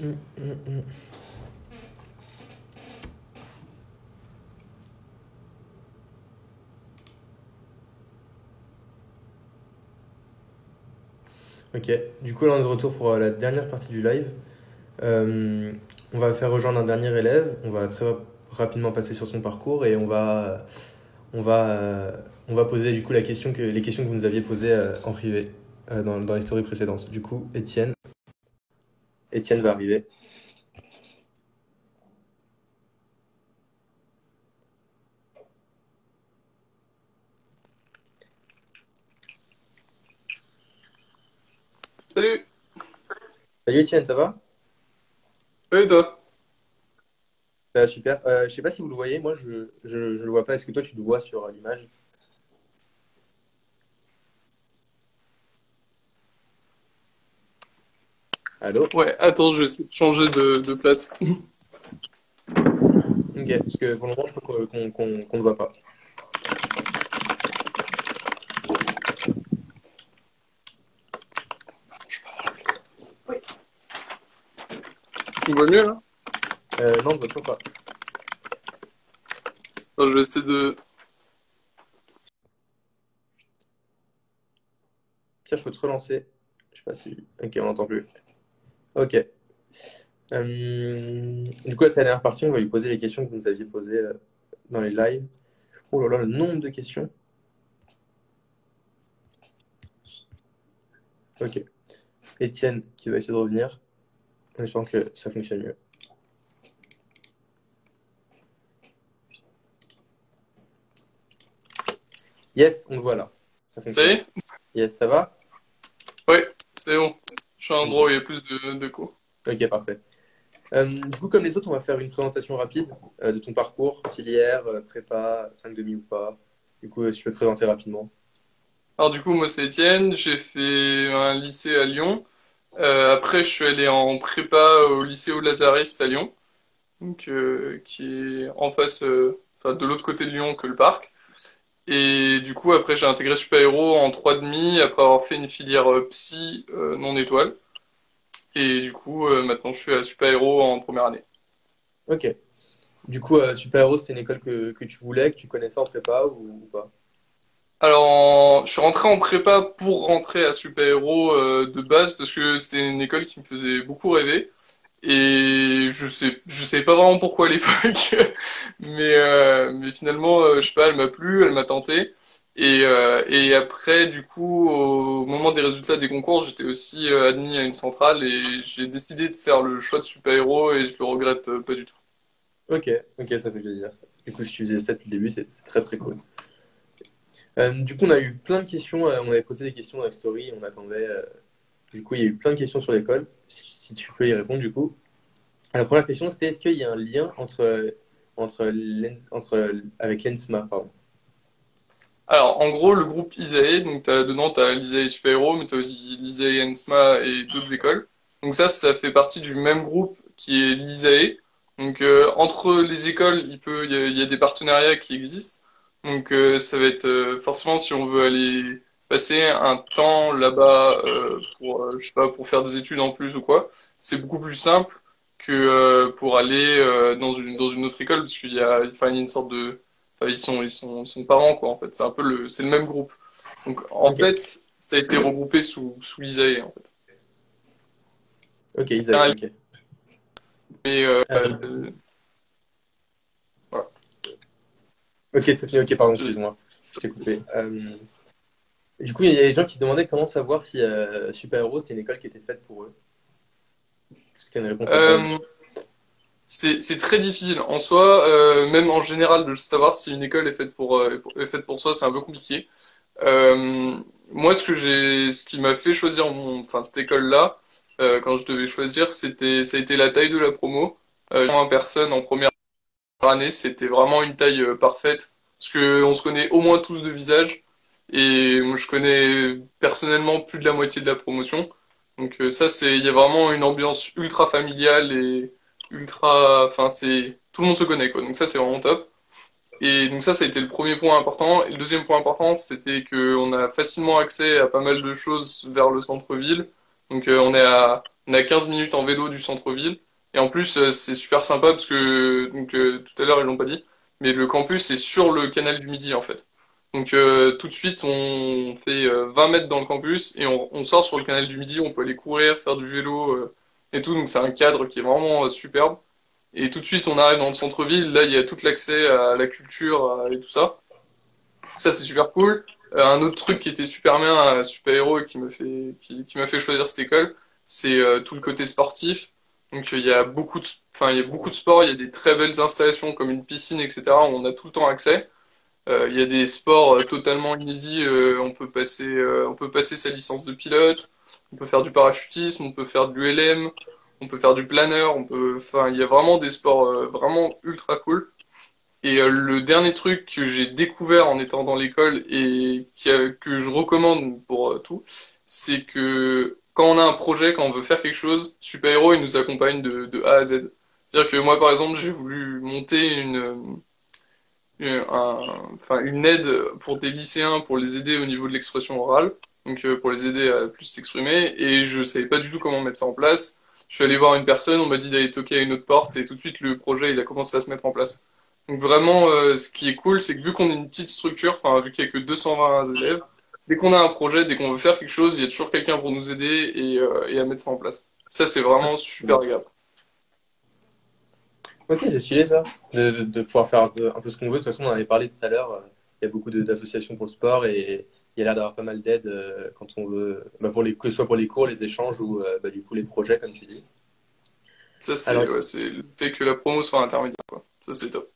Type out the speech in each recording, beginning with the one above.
Hum, hum, hum. Ok, du coup là on est de retour pour la dernière partie du live. Euh, on va faire rejoindre un dernier élève, on va très rapidement passer sur son parcours et on va, euh, on va poser du coup les questions que vous nous aviez posées en privé dans les stories précédentes. Du coup, Étienne va arriver. Salut, Salut Étienne, ça va? oui toi? Super. Je sais pas si vous le voyez, moi je le vois pas. Est-ce que toi tu le vois sur l'image? Allô? Ouais, attends, je vais essayer de changer de place. Ok, parce que pour le moment je crois qu'on ne voit pas. Tu me vois mieux là? Non, on ne voit toujours pas. Attends, je vais essayer de... Pierre, je peux te relancer. Je sais pas si. Ok, on n'entend plus. Ok. Du coup, à sa dernière partie, on va lui poser les questions que vous nous aviez posées dans les lives. Oh là là, le nombre de questions. Ok. Étienne qui va essayer de revenir. En espérant que ça fonctionne mieux. Yes, on le voit là. Ça Ça y fonctionne. est? Yes, ça va? Ouais, c'est bon. Je suis à un endroit où Ok, il y a plus de coups. ok, parfait. Du coup, comme les autres, on va faire une présentation rapide de ton parcours, filière, prépa, 5 demi ou pas. Du coup, si tu peux te présenter rapidement. Alors du coup, moi c'est Étienne, j'ai fait un lycée à Lyon. Après, je suis allé en prépa au lycée aux Lazaristes à Lyon, donc qui est en face, enfin de l'autre côté de Lyon que le parc. Et du coup, après, j'ai intégré Super Héros en 3,5 après avoir fait une filière psy non étoile. Et du coup, maintenant, je suis à Super Héros en première année. Ok. Du coup, Super Héros, c'est une école que tu voulais, que tu connaissais en prépa ou pas? Alors, je suis rentré en prépa pour rentrer à Super Héros de base parce que c'était une école qui me faisait beaucoup rêver. Et je savais pas vraiment pourquoi à l'époque, mais finalement, je sais pas, elle m'a plu, elle m'a tenté. Et après, du coup, au moment des résultats des concours, j'étais aussi admis à une centrale et j'ai décidé de faire le choix de super-héros et je le regrette pas du tout. Ok, ok, ça fait plaisir. Du coup, si tu faisais ça depuis le début, c'est très très cool. Du coup, on a eu plein de questions, on avait posé des questions dans la story, on attendait. Du coup, il y a eu plein de questions sur l'école, si tu peux y répondre du coup. La première question, c'était est-ce qu'il y a un lien avec l'ENSMA, pardon. Alors, en gros, le groupe Isae, donc dedans, t'as l'Isae Super Héros, mais t'as aussi l'Isae Ensma et d'autres écoles. Donc ça fait partie du même groupe qui est l'Isae. Donc entre les écoles, il y a des partenariats qui existent. Donc ça va être forcément si on veut aller passer un temps là-bas pour, je sais pas, pour faire des études en plus ou quoi, c'est beaucoup plus simple que pour aller dans une autre école parce enfin, il y a une sorte de enfin, ils sont parents, quoi, en fait. C'est le même groupe. Donc, en Ok, fait, ça a été regroupé sous Isae, en fait. ok, Isaïe, ok. Mais, Euh, voilà. ok, t'as fini, ok, pardon, Je sais. excuse-moi, je t'ai coupé. Du coup, il y a des gens qui se demandaient comment savoir si Super Héros, c'est une école qui était faite pour eux. Est-ce que tu as une réponse à ça? Euh, c'est très difficile. En soi, même en général, de savoir si une école est faite pour soi, c'est un peu compliqué. Euh, Moi, ce qui m'a fait choisir enfin, cette école-là, quand je devais choisir, ça a été la taille de la promo. 120 personnes en première année, c'était vraiment une taille parfaite. Parce que on se connaît au moins tous de visage. Et moi, je connais personnellement plus de la moitié de la promotion. Donc il y a vraiment une ambiance ultra familiale et enfin, tout le monde se connaît, quoi. Donc ça, c'est vraiment top. Et donc ça a été le premier point important. Et le deuxième point important, c'était que on a facilement accès à pas mal de choses vers le centre-ville. Donc on est à 15 minutes en vélo du centre-ville. Et en plus, c'est super sympa parce que tout à l'heure ils l'ont pas dit, mais le campus est sur le canal du Midi en fait. Donc tout de suite on fait 20 mètres dans le campus et on sort sur le canal du Midi, on peut aller courir, faire du vélo et tout. Donc c'est un cadre qui est vraiment superbe. Et tout de suite on arrive dans le centre-ville, là il y a tout l'accès à la culture et tout ça. Ça, c'est super cool. Un autre truc qui était super bien à Super Héros et qui m'a fait choisir cette école, c'est tout le côté sportif. Donc il y a il y a beaucoup de sports, il y a des très belles installations comme une piscine, etc. où on a tout le temps accès. Il y a des sports totalement inédits. On peut passer sa licence de pilote. On peut faire du parachutisme, on peut faire du LM, on peut faire du planeur. Il y a vraiment des sports vraiment ultra cool. Et le dernier truc que j'ai découvert en étant dans l'école et que je recommande pour tout, c'est que quand on a un projet, quand on veut faire quelque chose, Super Hero, il nous accompagne de A à Z. C'est-à-dire que moi, par exemple, j'ai voulu monter une aide pour des lycéens pour les aider au niveau de l'expression orale, donc pour les aider à plus s'exprimer, et je savais pas du tout comment mettre ça en place. Je suis allé voir une personne, on m'a dit d'aller toquer à une autre porte, et tout de suite le projet il a commencé à se mettre en place. Donc vraiment, ce qui est cool, c'est que vu qu'on est une petite structure, enfin vu qu'il y a que 220 élèves, dès qu'on a un projet, dès qu'on veut faire quelque chose, il y a toujours quelqu'un pour nous aider et à mettre ça en place. Ça, c'est vraiment super agréable. Ok, c'est stylé ça, de pouvoir faire un peu ce qu'on veut. De toute façon, on en avait parlé tout à l'heure. Il y a beaucoup d'associations pour le sport et il y a l'air d'avoir pas mal d'aides quand on veut, bah, que ce soit pour les cours, les échanges ou bah, du coup les projets, comme tu dis. Ça, Alors, c'est le fait que la promo soit intermédiaire, quoi. Ça, c'est top.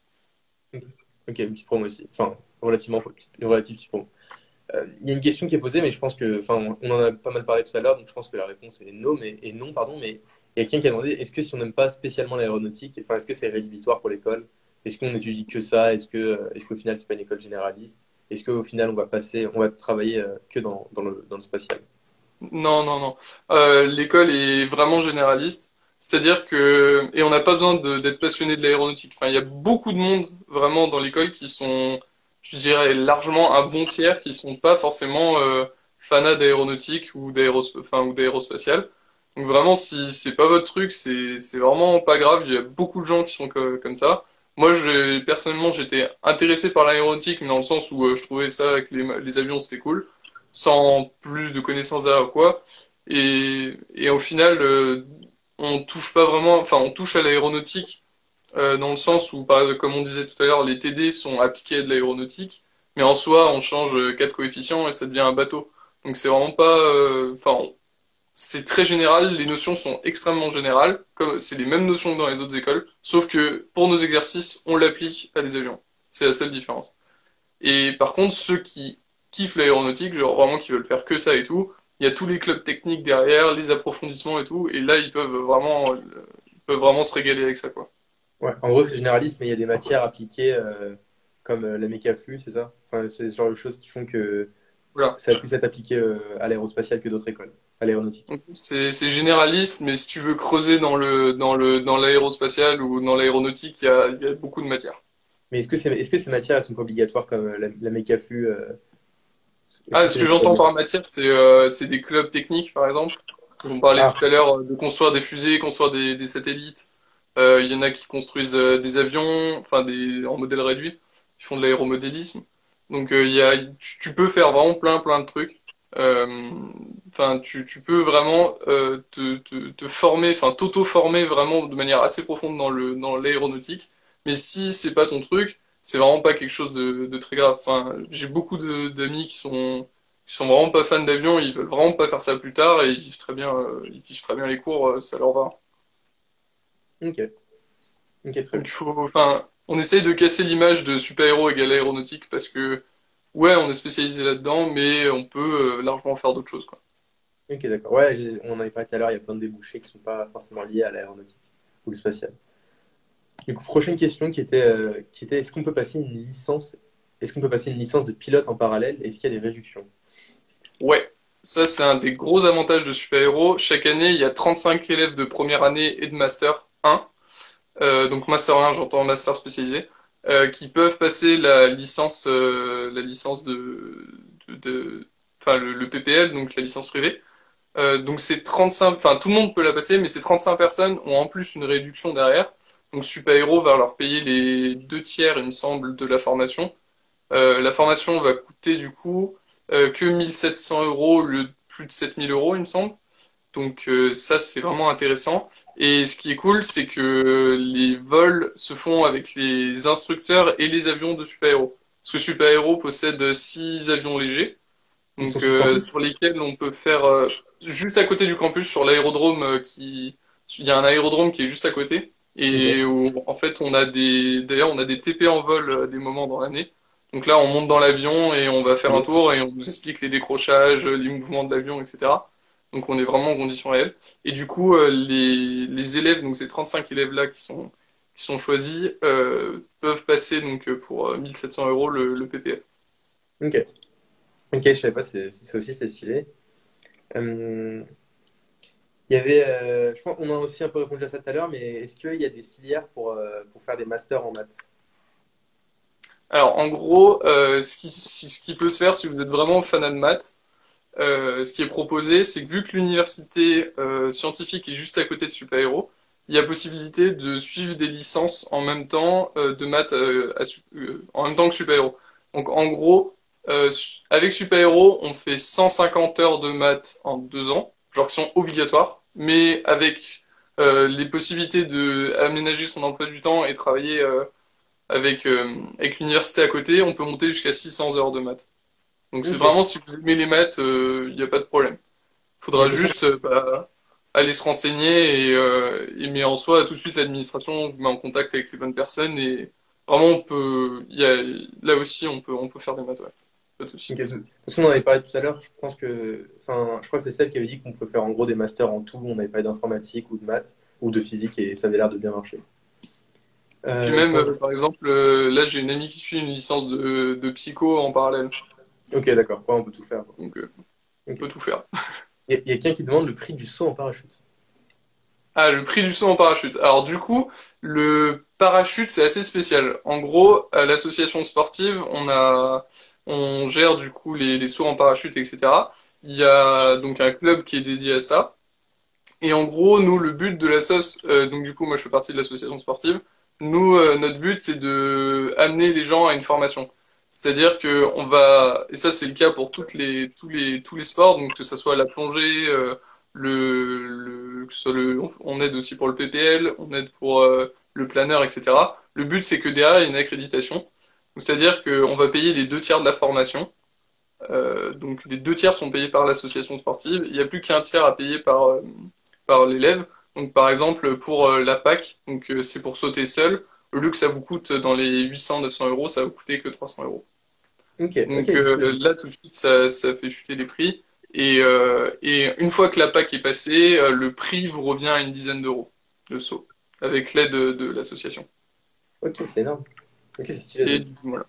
ok, une petite promo aussi. Enfin, une relative petite promo. Il y a une question qui est posée, mais je pense que, enfin, on en a pas mal parlé tout à l'heure, donc je pense que la réponse est non, pardon, mais il y a quelqu'un qui a demandé, est-ce que si on n'aime pas spécialement l'aéronautique, enfin, est-ce que c'est rédhibitoire pour l'école? Est-ce qu'on étudie que ça? Est-ce qu'au final, c'est pas une école généraliste? Est-ce qu'au final, on va travailler que dans le spatial? Non, non, non. L'école est vraiment généraliste. C'est-à-dire et on n'a pas besoin d'être passionné de l'aéronautique. Enfin, il y a beaucoup de monde vraiment dans l'école qui sont, je dirais, largement un bon tiers, qui sont pas forcément fanats d'aéronautique ou d'aérospatial. Donc vraiment, si c'est pas votre truc, c'est vraiment pas grave. Il y a beaucoup de gens qui sont comme ça. Moi, personnellement, j'étais intéressé par l'aéronautique, mais dans le sens où je trouvais ça avec les avions, c'était cool sans plus de connaissances derrière quoi. Et au final, on touche pas vraiment, enfin, on touche à l'aéronautique dans le sens où, comme on disait tout à l'heure, les TD sont appliqués à de l'aéronautique, mais en soi, on change quatre coefficients et ça devient un bateau. Donc c'est vraiment pas, c'est très général, les notions sont extrêmement générales, comme c'est les mêmes notions que dans les autres écoles, sauf que pour nos exercices, on l'applique à des avions. C'est la seule différence. Et par contre, ceux qui kiffent l'aéronautique, genre vraiment qui veulent faire que ça et tout, il y a tous les clubs techniques derrière, les approfondissements et tout, et là ils peuvent vraiment se régaler avec ça, quoi. Ouais, en gros, c'est généraliste, mais il y a des matières appliquées comme la mécaflu, c'est ça? Enfin, c'est ce genre de choses qui font que Voilà. ça va plus être appliqué à l'aérospatiale que d'autres écoles, à l'aéronautique. Donc, c'est généraliste, mais si tu veux creuser dans l'aérospatial ou dans l'aéronautique, il y a beaucoup de matière. Mais est-ce que ces matières, elles sont pas obligatoires comme la mécaflu est-ce que Ah, c'est ce que nécessaire? j'entends par matière, c'est des clubs techniques, par exemple. On parlait Ah, tout à l'heure de construire des fusées, construire des satellites. Il y en a qui construisent des avions, en modèle réduit. Ils font de l'aéromodélisme. Donc, tu peux faire vraiment plein de trucs. Euh, tu peux vraiment te former, enfin, t'auto-former vraiment de manière assez profonde dans l'aéronautique. Mais si c'est pas ton truc, c'est vraiment pas quelque chose de très grave. Enfin, j'ai beaucoup d'amis qui sont vraiment pas fans d'avion, ils veulent vraiment pas faire ça plus tard et ils vivent très bien les cours, ça leur va. ok, ok, très Donc bien. on essaye de casser l'image de super-héros égale aéronautique parce que, ouais, on est spécialisé là-dedans, mais on peut largement faire d'autres choses, quoi. Ok, d'accord. Ouais, on en avait parlé tout à l'heure, il y a plein de débouchés qui sont pas forcément liés à l'aéronautique ou le spatial. Du coup, prochaine question qui était est-ce qu'on peut passer une licence de pilote en parallèle? Est-ce qu'il y a des réductions? Ouais, ça c'est un des gros avantages de super-héros. Chaque année, il y a 35 élèves de première année et de master 1. Donc Master 1, j'entends Master spécialisé, qui peuvent passer la licence enfin le PPL, donc la licence privée. Donc c'est 35, enfin tout le monde peut la passer, mais ces 35 personnes ont en plus une réduction derrière. Donc Super Hero va leur payer les 2 tiers, il me semble, de la formation. La formation va coûter du coup que 1 700 € au lieu de plus de 7 000 €, il me semble. Donc ça, c'est vraiment intéressant. Et ce qui est cool, c'est que les vols se font avec les instructeurs et les avions de Super Hero. Parce que Super Hero possède 6 avions légers, Ils sont donc sur le campus? sur lesquels on peut faire juste à côté du campus, sur l'aérodrome il y a un aérodrome qui est juste à côté. Et Ok. où, en fait, d'ailleurs, on a des TP en vol à des moments dans l'année. Donc là, on monte dans l'avion et on va faire un Et- tour et on nous explique les décrochages, les mouvements de l'avion, etc. Donc on est vraiment en conditions réelles. Et du coup, les élèves, donc ces 35 élèves-là qui sont choisis, peuvent passer donc pour 1 700 € le PPL. Ok. Ok, je savais pas, c'est aussi c'est stylé. Euh, il y avait, je pense qu'on a aussi un peu répondu à ça tout à l'heure, mais est-ce qu'il y a des filières pour faire des masters en maths? Alors en gros, ce qui peut se faire si vous êtes vraiment fanat de maths, ce qui est proposé, c'est que vu que l'université scientifique est juste à côté de Super Hero, il y a possibilité de suivre des licences en même temps de maths en même temps que Super Hero. Donc en gros, avec Super Hero, on fait 150 heures de maths en 2 ans, genre qui sont obligatoires, mais avec les possibilités de aménager son emploi du temps et travailler avec l'université à côté, on peut monter jusqu'à 600 heures de maths. Donc c'est Ok. vraiment, si vous aimez les maths, il n'y a pas de problème. Il y a Faudra quelqu'un. juste aller se renseigner mais en soi, tout de suite, l'administration vous met en contact avec les bonnes personnes et vraiment, là aussi, on peut faire des maths, ouais. Pas de souci. Ok. De toute façon, on en avait parlé tout à l'heure. Je pense que, enfin, je crois que c'est celle qui avait dit qu'on pouvait faire en gros des masters en tout. On avait parlé d'informatique ou de maths ou de physique et ça avait l'air de bien marcher. Puis même, Sans- par exemple, là, j'ai une amie qui suit une licence de psycho en parallèle. Ok, d'accord. Ouais, on peut tout faire. Donc, on Ok. peut tout faire. Il y a quelqu'un qui demande le prix du saut en parachute. Ah, le prix du saut en parachute. Alors du coup, le parachute, c'est assez spécial. En gros, à l'association sportive, on gère du coup les sauts en parachute, etc. Il y a donc un club qui est dédié à ça. Et en gros, nous, le but de l'association, donc du coup, moi, je fais partie de l'association sportive. Nous, notre but, c'est de amener les gens à une formation. C'est-à-dire que on va, et ça, c'est le cas pour tous les sports, donc que ça soit la plongée, que ce soit on aide aussi pour le PPL, on aide pour le planeur, etc. Le but, c'est que derrière, il y ait une accréditation. Donc, c'est-à-dire qu'on va payer les 2 tiers de la formation. Donc, les 2 tiers sont payés par l'association sportive. Il n'y a plus qu'un tiers à payer par l'élève. Donc par exemple pour la PAC, donc c'est pour sauter seul, au lieu que ça vous coûte dans les 800-900 €, ça va vous coûter que 300 €. Ok, ok, Donc là tout de suite ça fait chuter les prix. Et une fois que la PAC est passée, le prix vous revient à une dizaine d'euros, le saut, avec l'aide de l'association. ok, c'est énorme. Ok, c'est stylé ça Et aussi. voilà.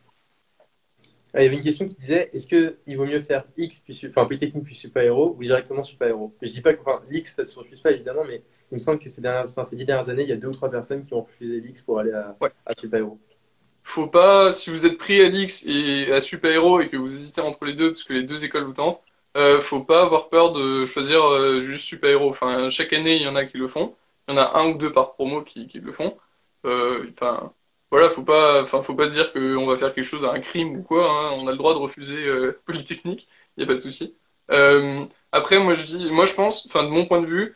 Ah, il y avait une question qui disait est-ce que il vaut mieux faire X puis enfin Polytechnique puis Super Héros ou directement Super Héros? Je dis pas que enfin l'X ça se refuse pas évidemment, mais il me semble que ces 10 dernières années, il y a deux ou trois personnes qui ont refusé l'X pour aller Ouais. à Super Héros. Faut pas, si vous êtes pris à l'X et à Super Hero et que vous hésitez entre les deux, parce que les deux écoles vous tentent, faut pas avoir peur de choisir juste Super Hero. Enfin, chaque année, il y en a qui le font. Il y en a un ou deux par promo qui le font. Enfin, voilà, faut pas se dire qu'on va faire quelque chose, un crime ou quoi, hein. On a le droit de refuser Polytechnique, il y a pas de souci. Après, moi je pense, enfin de mon point de vue,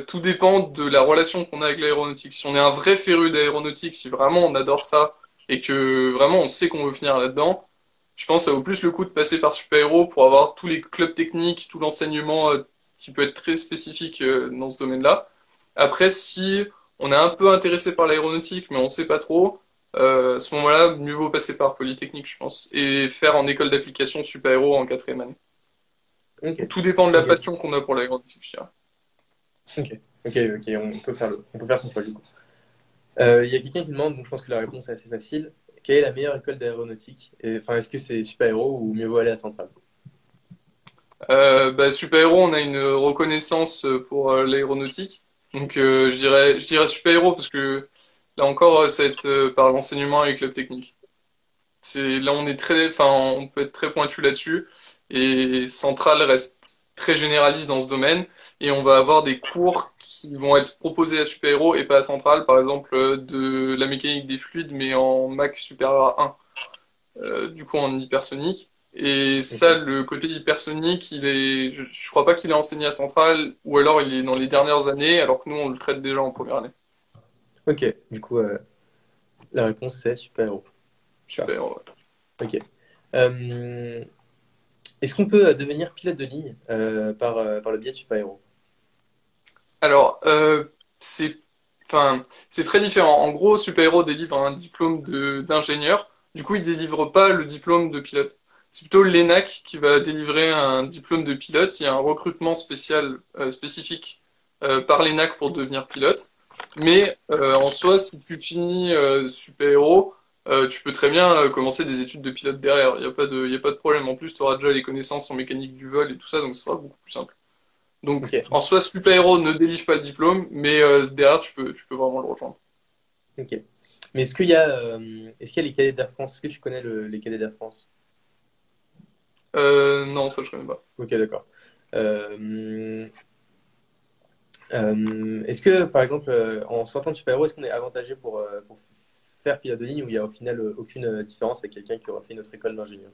tout dépend de la relation qu'on a avec l'aéronautique. Si on est un vrai féru d'aéronautique, si vraiment on adore ça et que vraiment on sait qu'on veut finir là-dedans, je pense que ça vaut plus le coup de passer par Super Hero pour avoir tous les clubs techniques, tout l'enseignement qui peut être très spécifique dans ce domaine-là. Après, si on est un peu intéressé par l'aéronautique, mais on sait pas trop, à ce moment-là, mieux vaut passer par Polytechnique, je pense, et faire en école d'application Super Hero en quatrième année. Ok, Tout dépend de la ok, passion qu'on a pour l'aéronautique, je dirais. ok, ok, on peut faire son choix du coup. Il y a quelqu'un qui demande, donc je pense que la réponse est assez facile. Quelle est la meilleure école d'aéronautique? Enfin, est-ce que c'est Super Héros ou mieux vaut aller à Centrale? Bah, Super Hero, on a une reconnaissance pour l'aéronautique. Donc je dirais Super Hero parce que là encore, ça va être par l'enseignement et les clubs techniques. Là on est très, enfin on peut être très pointu là-dessus et Centrale reste très généralistes dans ce domaine, et on va avoir des cours qui vont être proposés à Super Héros et pas à Centrale, par exemple de la mécanique des fluides, mais en Mach supérieur à 1, du coup en hypersonique. Et ça, Ok. le côté hypersonique, je crois pas qu'il est enseigné à Centrale, ou alors il est dans les dernières années, alors que nous on le traite déjà en première année. Ok. Du coup, la réponse c'est super-héros. Super. Super Héros. Ok. Euh, Est-ce qu'on peut devenir pilote de ligne par le biais de super-héros? Alors, c'est, enfin, c'est très différent. En gros, Super Héros délivre un diplôme d'ingénieur. Du coup, il délivre pas le diplôme de pilote. C'est plutôt l'ENAC qui va délivrer un diplôme de pilote. Il y a un recrutement spécial, spécifique par l'ENAC pour devenir pilote. Mais en soi, si tu finis Super Héros, tu peux très bien commencer des études de pilote derrière. Il y a pas de problème. En plus, tu auras déjà les connaissances en mécanique du vol et tout ça, donc ce sera beaucoup plus simple. Donc, Ok. en soi, Super Héros ne délivre pas le diplôme, mais derrière, tu peux vraiment le rejoindre. Ok. Mais est-ce qu'il y a les cadets d'Air France? Est-ce que tu connais les cadets d'Air France? Non, ça, je connais pas. Ok, d'accord. Euh, Est-ce que, par exemple, en sortant de super-héros, est-ce qu'on est avantagé pour faire pilote de ligne ou il n'y a au final aucune différence avec quelqu'un qui aura fait une autre école d'ingénieur?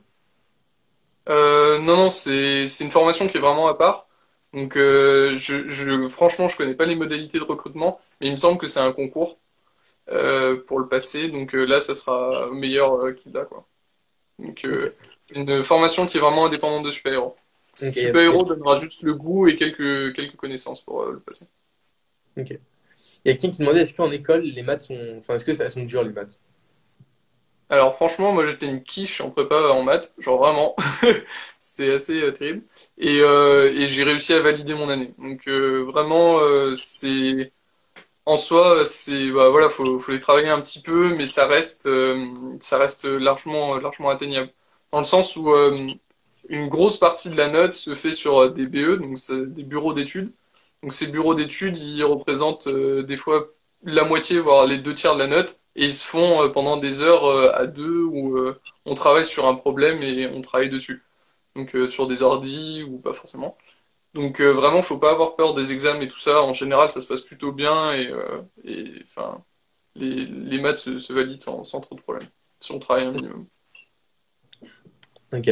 Non, non, c'est une formation qui est vraiment à part. Donc, franchement, je connais pas les modalités de recrutement, mais il me semble que c'est un concours pour le passer. Donc là, ça sera meilleur qu'il a, quoi. Donc, Ok. c'est une formation qui est vraiment indépendante de Super Héros. Ok. Super Héros donnera juste le goût et quelques connaissances pour le passer. Ok. Il y a quelqu'un qui demandait est-ce qu'en école, les maths sont. Enfin, est-ce que elles sont dures, les maths? Alors franchement, moi j'étais une quiche en prépa en maths, genre vraiment, c'était assez terrible. Et j'ai réussi à valider mon année. Donc vraiment, c'est en soi, c'est bah voilà, faut les travailler un petit peu, mais ça reste largement atteignable. Dans le sens où une grosse partie de la note se fait sur des BE, donc c'est des bureaux d'études. Donc ces bureaux d'études, ils représentent des fois la moitié, voire les deux tiers de la note, et ils se font pendant des heures à deux où on travaille sur un problème et on travaille dessus. Donc sur des ordis ou pas forcément. Donc vraiment, faut pas avoir peur des examens et tout ça. En général, ça se passe plutôt bien enfin les maths se valident sans trop de problème si on travaille un minimum. Ok.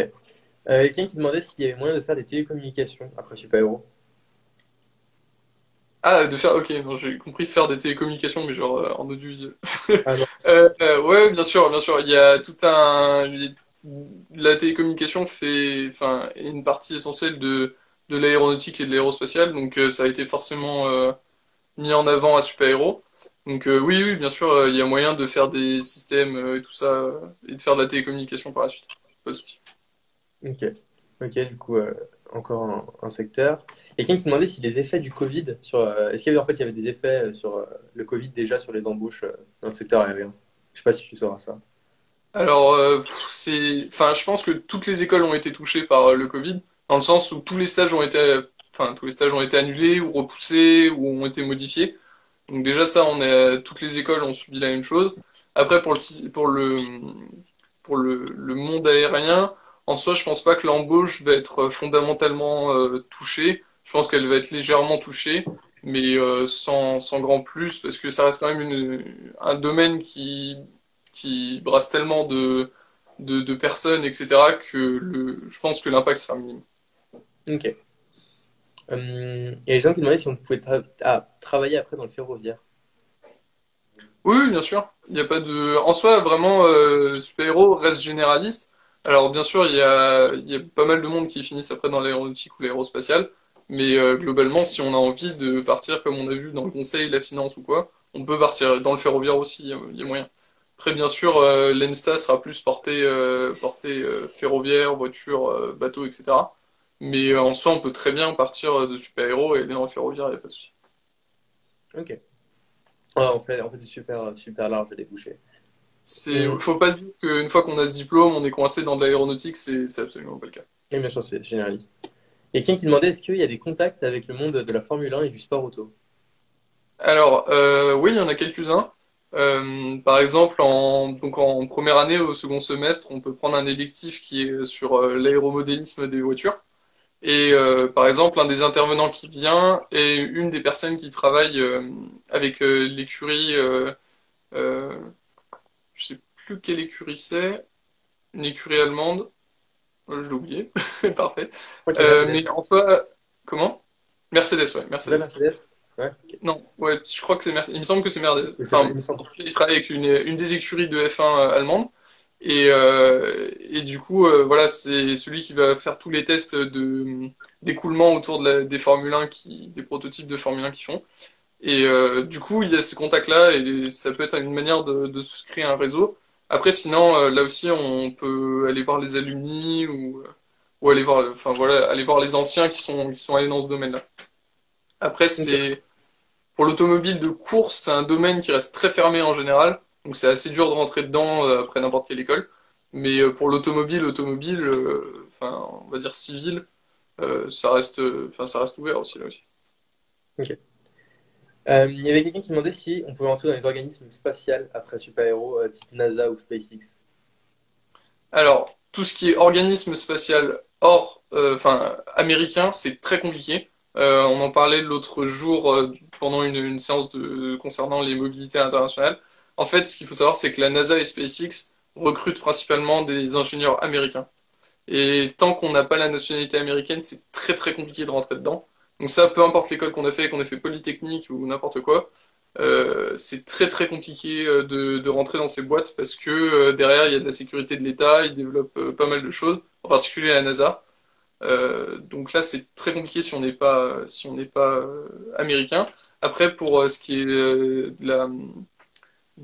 Quelqu'un qui demandait s'il y avait moyen de faire des télécommunications après super-héros. Ah, de faire, ok, non, j'ai compris de faire des télécommunications, mais genre en audiovisuel. Ah non. Ouais, bien sûr, bien sûr. Il y a tout la télécommunication fait, enfin, est une partie essentielle de l'aéronautique et de l'aérospatiale, donc ça a été forcément mis en avant à Super Héros. Donc oui, oui, bien sûr, il y a moyen de faire des systèmes et tout ça, et de faire de la télécommunication par la suite. Pas de souci. Ok. Ok, du coup, encore un secteur. Il y a quelqu'un qui demandait si les effets du Covid sur. Est-ce qu'il y avait, en fait, il y avait des effets sur le Covid déjà sur les embauches dans le secteur aérien? Je sais pas si tu sauras ça. Alors, enfin, je pense que toutes les écoles ont été touchées par le Covid, dans le sens où tous les stages ont été annulés ou repoussés ou ont été modifiés. Donc déjà ça, toutes les écoles ont subi la même chose. Après, pour le monde aérien, en soi, je pense pas que l'embauche va être fondamentalement touchée. Je pense qu'elle va être légèrement touchée, mais sans grand plus, parce que ça reste quand même un domaine qui brasse tellement de personnes, etc., que je pense que l'impact sera minime. Ok. Il y a des gens qui demandaient si on pouvait travailler après dans le ferroviaire. Oui, oui, bien sûr. Il n'y a pas de. En soi, vraiment, super-héros reste généraliste. Alors, bien sûr, il y a pas mal de monde qui finissent après dans l'aéronautique ou l'aérospatiale. Mais globalement, si on a envie de partir, comme on a vu dans le conseil, la finance ou quoi, on peut partir. Dans le ferroviaire aussi, il y a moyen. Après, bien sûr, l'ENSTA sera plus porté ferroviaire, voiture, bateau, etc. Mais en soi, on peut très bien partir de super-héros et aller dans le ferroviaire, il n'y a pas de souci. Ok. Ouais, en fait c'est super, super large à déboucher. Hum, Faut pas se dire qu'une fois qu'on a ce diplôme, on est coincé dans de l'aéronautique, c'est absolument pas le cas. et bien sûr, c'est généraliste. Il y a quelqu'un qui demandait est-ce qu'il y a des contacts avec le monde de la Formule 1 et du sport auto? Alors, oui, il y en a quelques-uns. Par exemple, donc en première année au second semestre, on peut prendre un électif qui est sur l'aéromodélisme des voitures. Et par exemple, un des intervenants qui vient est une des personnes qui travaille avec l'écurie, euh, je sais plus quelle écurie c'est, une écurie allemande, je l'ai oublié, parfait. Ok, Mais Mercedes. en soi, comment? Mercedes, ouais, C'est pas Mercedes. Mercedes? Ouais, ok. Non, ouais, je crois que c'est Mercedes. Il me semble que c'est Mercedes. Il Enfin, me en semble. tout cas, il travaille avec une des écuries de F1 allemande. Et du coup, voilà, c'est celui qui va faire tous les tests d'écoulement autour des Formule 1 des prototypes de Formule 1 qu'ils font. Et du coup, il y a ces contacts-là et ça peut être une manière de se créer un réseau. Après, sinon, là aussi, on peut aller voir les alumni ou aller voir, enfin voilà, aller voir les anciens qui sont allés dans ce domaine-là. Après, Ok. pour l'automobile de course, c'est un domaine qui reste très fermé en général, donc c'est assez dur de rentrer dedans après n'importe quelle école. Mais pour automobile, enfin, on va dire civil, ça reste ouvert aussi là aussi. Ok. Il y avait quelqu'un qui demandait si on pouvait entrer dans les organismes spatials après super-héros type NASA ou SpaceX. Alors, tout ce qui est organisme spatial enfin, américain, c'est très compliqué. On en parlait l'autre jour pendant une séance concernant les mobilités internationales. En fait, ce qu'il faut savoir, c'est que la NASA et SpaceX recrutent principalement des ingénieurs américains. Et tant qu'on n'a pas la nationalité américaine, c'est très très compliqué de rentrer dedans. Donc ça, peu importe l'école qu'on ait fait Polytechnique ou n'importe quoi, c'est très très compliqué de rentrer dans ces boîtes parce que derrière il y a de la sécurité de l'État, ils développent pas mal de choses, en particulier à la NASA. Donc là, c'est très compliqué si on n'est pas américain. Après, pour ce qui est de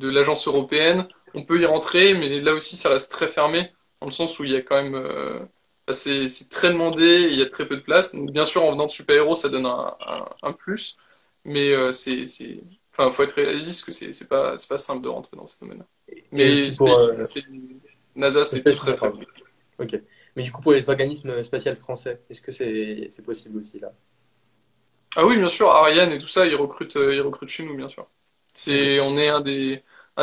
l'agence européenne, on peut y rentrer, mais là aussi, ça reste très fermé, dans le sens où il y a quand même, c'est très demandé, et il y a très peu de place. Donc bien sûr, en venant de super-héros, ça donne un plus, mais enfin, faut être réaliste que c'est pas simple de rentrer dans ce domaine-là. Et Mais aussi pour NASA, c'est SpaceX, très non, très pardon. peu. Ok. Mais du coup, pour les organismes spatials français, est-ce que c'est possible aussi là? Ah oui, bien sûr, Ariane et tout ça, ils recrutent chez nous, bien sûr. Ok. On est un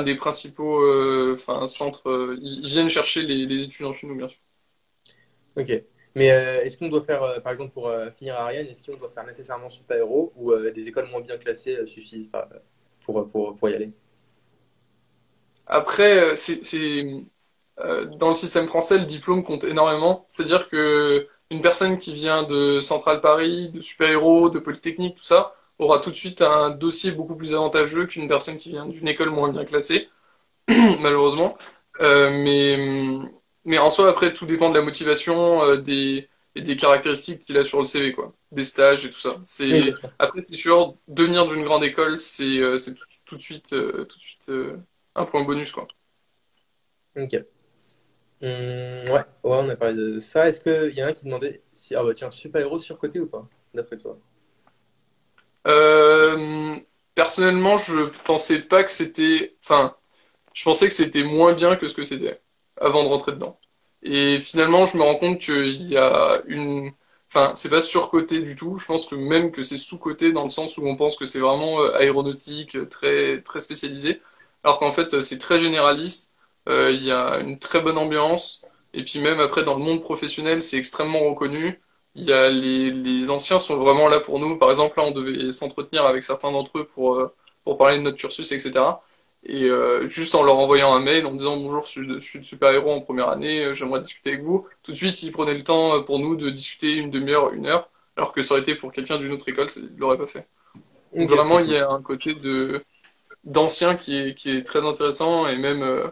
des principaux, enfin, centres. Ils viennent chercher les étudiants chez nous, bien sûr. Ok. Mais est-ce qu'on doit faire, par exemple, pour finir à Ariane, est-ce qu'on doit faire nécessairement super-héros ou des écoles moins bien classées suffisent pour y aller? Après, dans le système français, le diplôme compte énormément. C'est-à-dire que une personne qui vient de Centrale Paris, de Super Héros, de Polytechnique, tout ça, aura tout de suite un dossier beaucoup plus avantageux qu'une personne qui vient d'une école moins bien classée, malheureusement. Mais en soi, après, tout dépend de la motivation, et des caractéristiques qu'il a sur le CV, quoi. Des stages et tout ça. Oui, bien sûr. Après, c'est sûr, devenir d'une grande école, c'est tout de suite un point bonus, quoi. Ok. Ouais, on a parlé de ça. Est-ce qu'il y en a un qui demandait si, ah bah tiens, super-héros surcoté ou pas, d'après toi? Euh, Personnellement, je pensais que c'était moins bien que ce que c'était avant de rentrer dedans. Et finalement, je me rends compte qu'il y a enfin, c'est pas surcoté du tout. Je pense que même que c'est sous-coté dans le sens où on pense que c'est vraiment aéronautique, très très spécialisé, alors qu'en fait, c'est très généraliste. Il y a une très bonne ambiance. Et puis même après, dans le monde professionnel, c'est extrêmement reconnu. Il y a les anciens sont vraiment là pour nous. Par exemple, là, on devait s'entretenir avec certains d'entre eux pour parler de notre cursus, etc. Et juste en leur envoyant un mail en disant bonjour, je suis de super-héros en première année, j'aimerais discuter avec vous. Tout de suite, ils prenaient le temps pour nous de discuter une demi-heure, une heure, alors que ça aurait été pour quelqu'un d'une autre école, ils l'auraient pas fait. Donc Ok, trop vraiment, il cool. y a un côté d'ancien qui est très intéressant et même,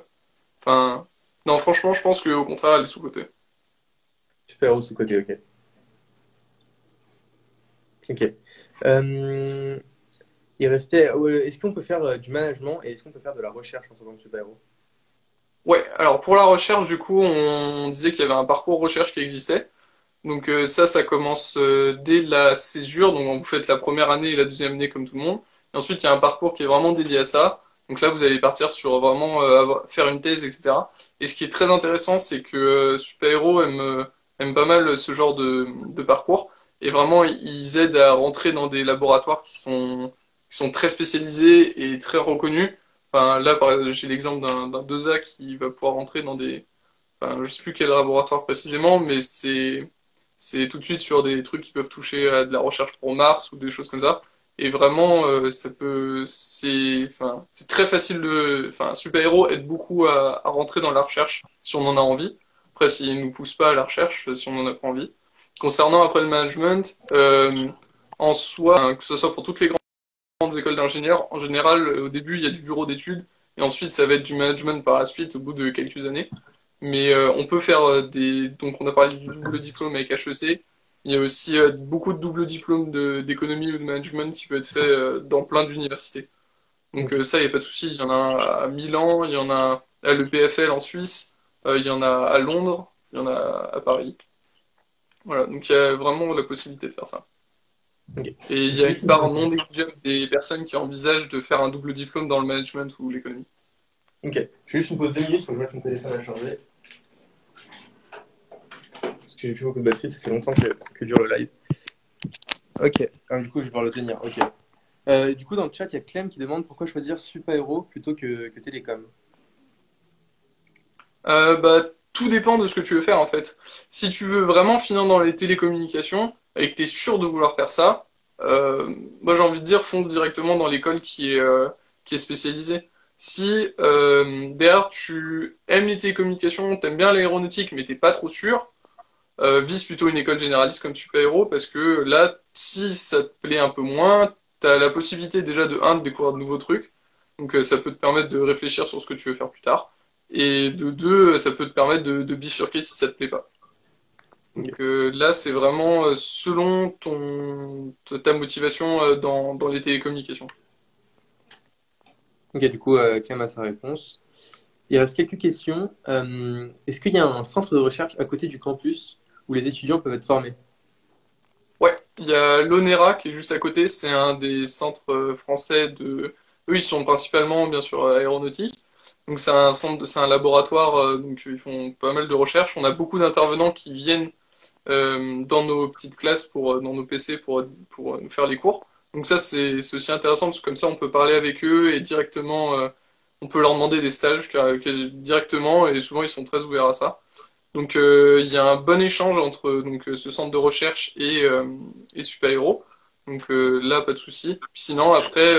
enfin, non, franchement, je pense qu'au contraire, elle est sous-cotée. Super-héros sous-coté, ok. Ok. Euh, il restait, est-ce qu'on peut faire du management et est-ce qu'on peut faire de la recherche en tant que super-héros? Ouais, alors pour la recherche, du coup, on disait qu'il y avait un parcours recherche qui existait. Donc ça commence dès la césure. Donc vous faites la première année et la deuxième année comme tout le monde. Et ensuite, il y a un parcours qui est vraiment dédié à ça. Donc là, vous allez partir sur vraiment faire une thèse, etc. Et ce qui est très intéressant, c'est que Super Hero aime pas mal ce genre de parcours. Et vraiment, ils aident à rentrer dans des laboratoires qui sont très spécialisés et très reconnus. Enfin, là, j'ai l'exemple d'un 2A qui va pouvoir rentrer dans des... Enfin, je sais plus quel laboratoire précisément, mais c'est tout de suite sur des trucs qui peuvent toucher à de la recherche pour Mars ou des choses comme ça. Et vraiment, c'est très facile un super-héros aide beaucoup à rentrer dans la recherche si on en a envie. Après, s'il nous pousse pas à la recherche, si on en a pas envie. Concernant après le management, en soi, que ce soit pour toutes les grandes écoles d'ingénieurs, en général, au début, il y a du bureau d'études, et ensuite, ça va être du management par la suite, au bout de quelques années. Mais on peut faire Donc, on a parlé du double diplôme avec HEC. Il y a aussi beaucoup de double diplômes d'économie ou de management qui peut être fait dans plein d'universités. Donc Ok. ça, il n'y a pas de souci. Il y en a à Milan, il y en a à l'EPFL en Suisse, il y en a à Londres, il y en a à Paris. Voilà, donc il y a vraiment la possibilité de faire ça. Ok. Et il y a une Juste, part non négligeable des personnes qui envisagent de faire un double diplôme dans le management ou l'économie. ok. Je vais juste me poser 2 minutes, faut que je mette mon téléphone à charger. Parce que j'ai plus beaucoup de batterie, ça fait longtemps que dure le live. Ok. Du coup, je vais devoir le tenir. Ok. Du coup, dans le chat, il y a Clem qui demande pourquoi choisir super-héros plutôt que télécom. Tout dépend de ce que tu veux faire en fait. Si tu veux vraiment finir dans les télécommunications et que tu es sûr de vouloir faire ça, moi j'ai envie de dire fonce directement dans l'école qui est spécialisée. Si derrière tu aimes les télécommunications, t'aimes bien l'aéronautique mais t'es pas trop sûr, vise plutôt une école généraliste comme super-héros parce que là, si ça te plaît un peu moins, t'as la possibilité déjà de découvrir de nouveaux trucs. Donc ça peut te permettre de réfléchir sur ce que tu veux faire plus tard. Et de deux, ça peut te permettre de bifurquer si ça te plaît pas. Ok. Donc là, c'est vraiment selon ta motivation dans les télécommunications. Ok, du coup, Clem a sa réponse. Il reste quelques questions. Est-ce qu'il y a un centre de recherche à côté du campus où les étudiants peuvent être formés? Ouais, il y a l'ONERA qui est juste à côté, c'est un des centres français de... Eux, ils sont principalement, bien sûr, aéronautiques. Donc c'est un laboratoire, donc ils font pas mal de recherches. On a beaucoup d'intervenants qui viennent dans nos petites classes, dans nos PC pour nous faire les cours. Donc ça, c'est aussi intéressant parce que comme ça, on peut parler avec eux et directement, on peut leur demander des stages directement et souvent, ils sont très ouverts à ça. Donc il y a un bon échange entre ce centre de recherche et Super Héros. Donc là, pas de souci. Puis sinon, après,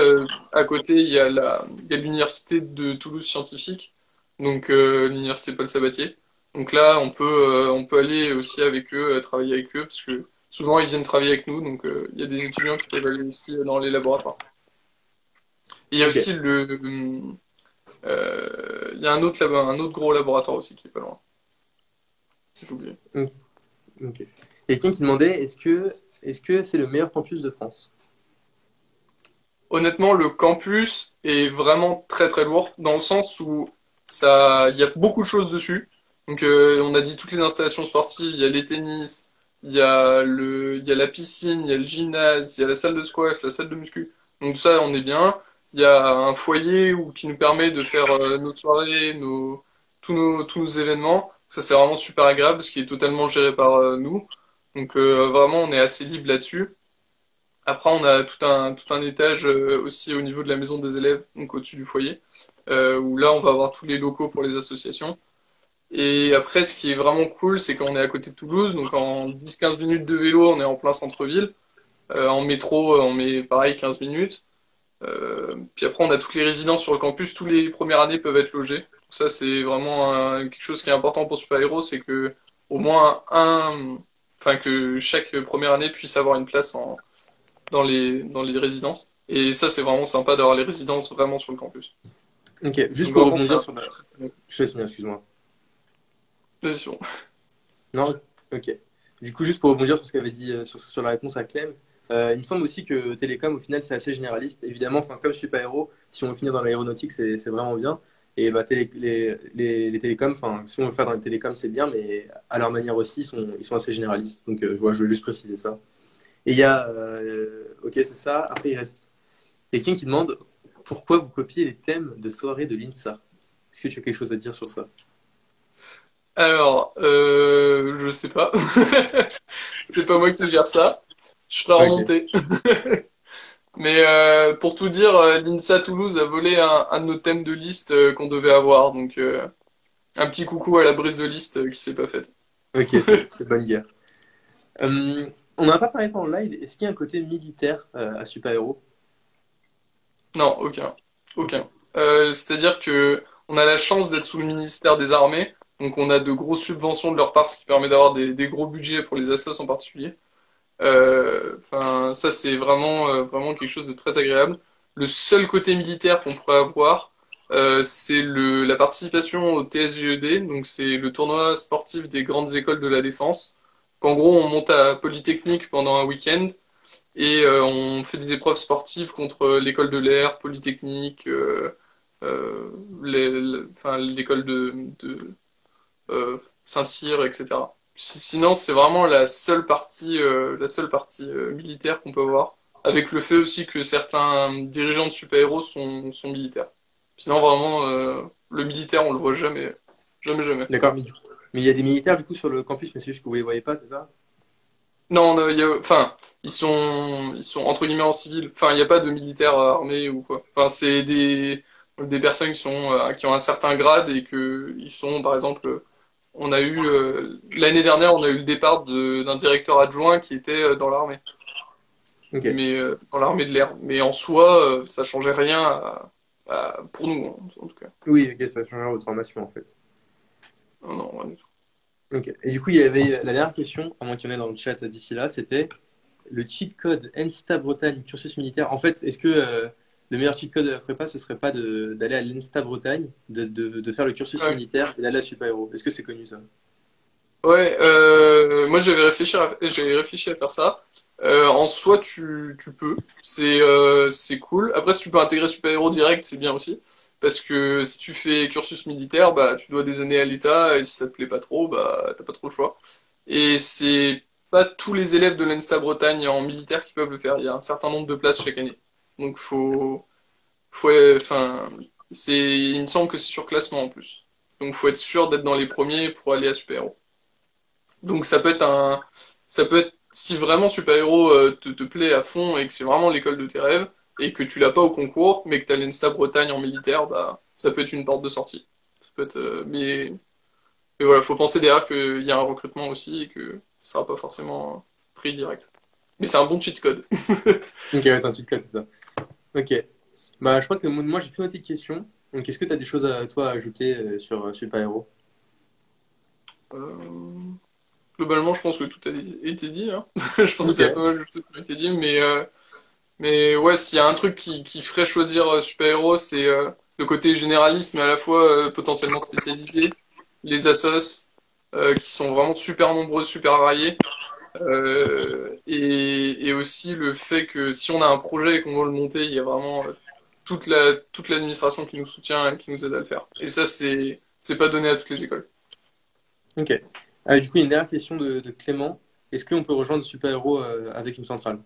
à côté, il y a l'université de Toulouse Scientifique, donc l'université Paul Sabatier. Donc là, on peut aller aussi avec eux, travailler avec eux, parce que souvent ils viennent travailler avec nous, donc il y a des étudiants qui peuvent aller aussi dans les laboratoires. Et il y a Ok. aussi il y a un autre là-bas, un autre gros laboratoire aussi qui est pas loin. J'ai oublié. Ok. Ok. Il y a quelqu'un qui demandait est-ce que c'est le meilleur campus de France? Honnêtement, le campus est vraiment très très lourd dans le sens où il y a beaucoup de choses dessus. Donc, on a dit toutes les installations sportives, il y a les tennis, il y a la piscine, il y a le gymnase, il y a la salle de squash, la salle de muscu. Donc, tout ça, on est bien. Il y a un foyer qui nous permet de faire nos soirées, tous nos événements. Ça, c'est vraiment super agréable parce qu'il est totalement géré par nous. Donc, vraiment, on est assez libre là-dessus. Après, on a tout un étage aussi au niveau de la maison des élèves, donc au-dessus du foyer, où là, on va avoir tous les locaux pour les associations. Et après, ce qui est vraiment cool, c'est qu'on est à côté de Toulouse, donc en 10-15 minutes de vélo, on est en plein centre-ville. En métro, on met pareil 15 minutes. Puis après, on a toutes les résidences sur le campus, tous les premières années peuvent être logées. Donc ça, c'est vraiment quelque chose qui est important pour Super Hero, c'est que au moins que chaque première année puisse avoir une place dans les résidences. Et ça, c'est vraiment sympa d'avoir les résidences vraiment sur le campus. Ok, juste Donc pour vraiment, c'est rebondir un... sur la... Je te laisse finir, excuse-moi. Vas-y, c'est bon. Non? Ok. Du coup, juste pour rebondir sur ce qu'avait dit sur la réponse à Clem, il me semble aussi que Télécom, au final, c'est assez généraliste. Évidemment, enfin, comme super-héros, si on veut finir dans l'aéronautique, c'est vraiment bien. Et bah, les télécoms, enfin, si on veut faire dans les télécoms, c'est bien, mais à leur manière aussi, ils sont assez généralistes. Donc, je veux juste préciser ça. Et il y a, ok, c'est ça. Après, il reste quelqu'un qui demande pourquoi vous copiez les thèmes de soirée de l'INSA. Est-ce que tu as quelque chose à dire sur ça? Alors, je sais pas. C'est pas moi qui gère ça. Je ferai Ok. remonter. Mais pour tout dire, l'INSA Toulouse a volé un de nos thèmes de liste qu'on devait avoir. Donc, un petit coucou à la brise de liste qui s'est pas faite. Ok, c'est bonne guerre. On n'a pas parlé pendant le live. Est-ce qu'il y a un côté militaire à Super Héros? Non, aucun. Ok. Aucun. C'est-à-dire que on a la chance d'être sous le ministère des Armées, donc on a de grosses subventions de leur part, ce qui permet d'avoir des gros budgets pour les assos en particulier. Enfin, ça c'est vraiment, vraiment quelque chose de très agréable. Le seul côté militaire qu'on pourrait avoir, c'est la participation au TSJED, donc c'est le tournoi sportif des grandes écoles de la défense. Qu'en gros, on monte à Polytechnique pendant un week-end et on fait des épreuves sportives contre l'école de l'air, Polytechnique, enfin, l'école Saint-Cyr, etc. Sinon, c'est vraiment la seule partie militaire qu'on peut avoir, avec le fait aussi que certains dirigeants de super-héros sont militaires. Sinon, vraiment, le militaire, on le voit jamais, jamais, jamais. D'accord, mais il y a des militaires du coup sur le campus, mais c'est juste que vous les voyez pas, c'est ça? Non, enfin, ils sont entre guillemets en civil. Enfin, il n'y a pas de militaires armés ou quoi. Enfin, c'est des personnes qui ont un certain grade et que ils sont, par exemple, on a eu l'année dernière, on a eu le départ d'un directeur adjoint qui était dans l'armée, Ok. mais dans l'armée de l'air. Mais en soi, ça changeait rien pour nous, hein, en tout cas. Oui, ok, ça changera votre formation en fait. Non, non, rien du tout. Ok. Et du coup, il y avait la dernière question, à moins qu'il y en ait dans le chat d'ici là, c'était le cheat code ENSTA Bretagne cursus militaire. En fait, est-ce que le meilleur cheat code de la prépa, ce serait pas d'aller à l'ENSTA Bretagne, de faire le cursus Ouais. militaire et d'aller à Super Héros? Est-ce que c'est connu ça? Ouais, moi j'avais réfléchi à faire ça. En soi, tu peux, c'est cool. Après, si tu peux intégrer super-héros direct, c'est bien aussi. Parce que si tu fais cursus militaire, bah tu dois des années à l'État, et si ça te plaît pas trop, bah t'as pas trop le choix. Et c'est pas tous les élèves de l'ENSTA Bretagne en militaire qui peuvent le faire. Il y a un certain nombre de places chaque année. Donc enfin, il me semble que c'est sur classement en plus. Donc faut être sûr d'être dans les premiers pour aller à super-héros. Donc ça peut être, si vraiment super-héros te plaît à fond et que c'est vraiment l'école de tes rêves et que tu l'as pas au concours, mais que t'as l'Ensta Bretagne en militaire, bah ça peut être une porte de sortie. Ça peut être, mais voilà, faut penser derrière qu'il y a un recrutement aussi et que ça sera pas forcément pris direct. Mais c'est un bon cheat code. Ok, ouais, c'est un cheat code, c'est ça. Ok. Bah, je crois que moi, j'ai plus noté de questions. Donc, est-ce que tu as des choses à toi à ajouter sur Super Héros? Euh, Globalement, je pense que tout a été dit, hein. Je pense qu'il y a pas Ok. mal de choses qui ont été dit, mais ouais, s'il y a un truc qui ferait choisir super-héros, c'est le côté généraliste, mais à la fois potentiellement spécialisé, les assos, qui sont vraiment super nombreux, super variés, et aussi le fait que si on a un projet et qu'on veut le monter, il y a vraiment toute l'administration qui nous soutient et qui nous aide à le faire. Et ça, c'est pas donné à toutes les écoles. Ok. Du coup, il y a une dernière question de Clément. Est-ce qu'on peut rejoindre Super Héros avec une centrale?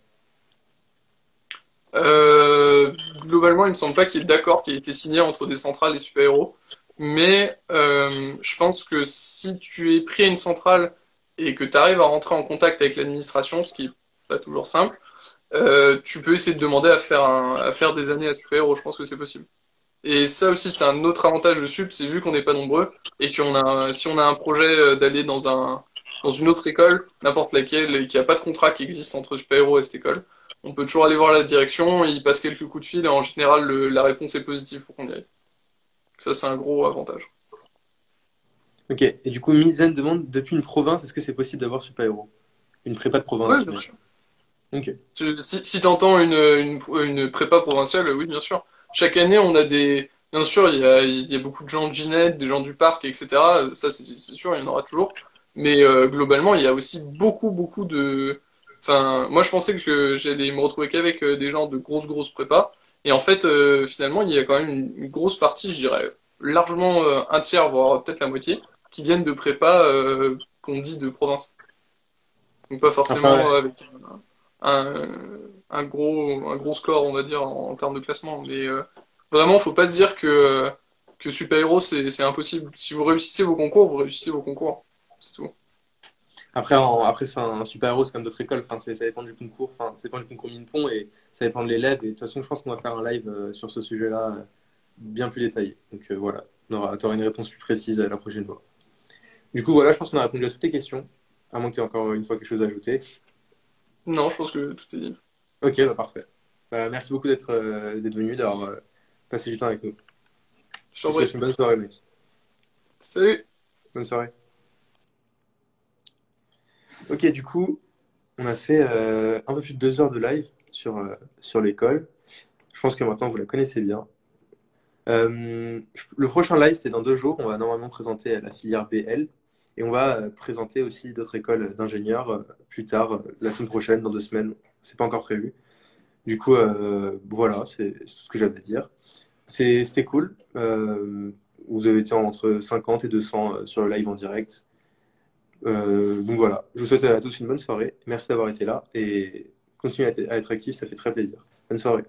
Euh, Globalement, il me semble pas qu'il y ait d'accord qui ait été signé entre des centrales et super-héros. Mais je pense que si tu es pris à une centrale et que tu arrives à rentrer en contact avec l'administration, ce qui est pas toujours simple, tu peux essayer de demander à faire des années à super-héros. Je pense que c'est possible. Et ça aussi, c'est un autre avantage de Sup, c'est vu qu'on n'est pas nombreux et si on a un projet d'aller dans une autre école, n'importe laquelle, et qu'il n'y a pas de contrat qui existe entre super-héros et cette école, on peut toujours aller voir la direction, il passe quelques coups de fil et en général, la réponse est positive pour qu'on y aille. Ça, c'est un gros avantage. Ok. Et du coup, Mizen demande depuis une province, est-ce que c'est possible d'avoir Super Héros? Une prépa de province, Ouais, bien j'imagine. sûr. Ok. Si t'entends une prépa provinciale, oui, bien sûr. Chaque année, on a bien sûr, il y a beaucoup de gens de Ginette, des gens du parc, etc. Ça, c'est sûr, il y en aura toujours. Mais globalement, il y a aussi beaucoup enfin, moi, je pensais que j'allais me retrouver qu'avec des gens de grosses prépas. Et en fait, finalement, il y a quand même une grosse partie, je dirais, largement un tiers, voire peut-être la moitié, qui viennent de prépas qu'on dit de province. Donc pas Enfin, forcément ouais. avec un, un gros score, on va dire, en termes de classement. Mais vraiment, faut pas se dire que Super Héros, c'est impossible. Si vous réussissez vos concours, vous réussissez vos concours. C'est tout. Après, enfin, un Super Héros, c'est comme d'autres écoles. Enfin, ça dépend du concours. Enfin, ça dépend du concours Minpon et ça dépend de l'élève. Et de toute façon, je pense qu'on va faire un live sur ce sujet-là bien plus détaillé. Donc voilà, tu auras une réponse plus précise la prochaine fois. Du coup, voilà, je pense qu'on a répondu à toutes tes questions. À moins que tu aies encore une fois quelque chose à ajouter. Non, je pense que tout est dit. Ok, bah, parfait. Merci beaucoup d'être venu, d'avoir passé du temps avec nous. Je Je t'en te souhaite prie. une bonne soirée, mec. Salut! Bonne soirée. Ok, du coup, on a fait un peu plus de 2 heures de live sur l'école. Je pense que maintenant vous la connaissez bien. Le prochain live, c'est dans 2 jours. On va normalement présenter la filière BL et on va présenter aussi d'autres écoles d'ingénieurs plus tard, la semaine prochaine, dans 2 semaines. C'est pas encore prévu. Du coup, voilà, c'est tout ce que j'avais à dire. C'était cool. Vous avez été entre 50 et 200 sur le live en direct. Donc voilà, je vous souhaite à tous une bonne soirée. Merci d'avoir été là et continuez à être actifs, ça fait très plaisir. Bonne soirée.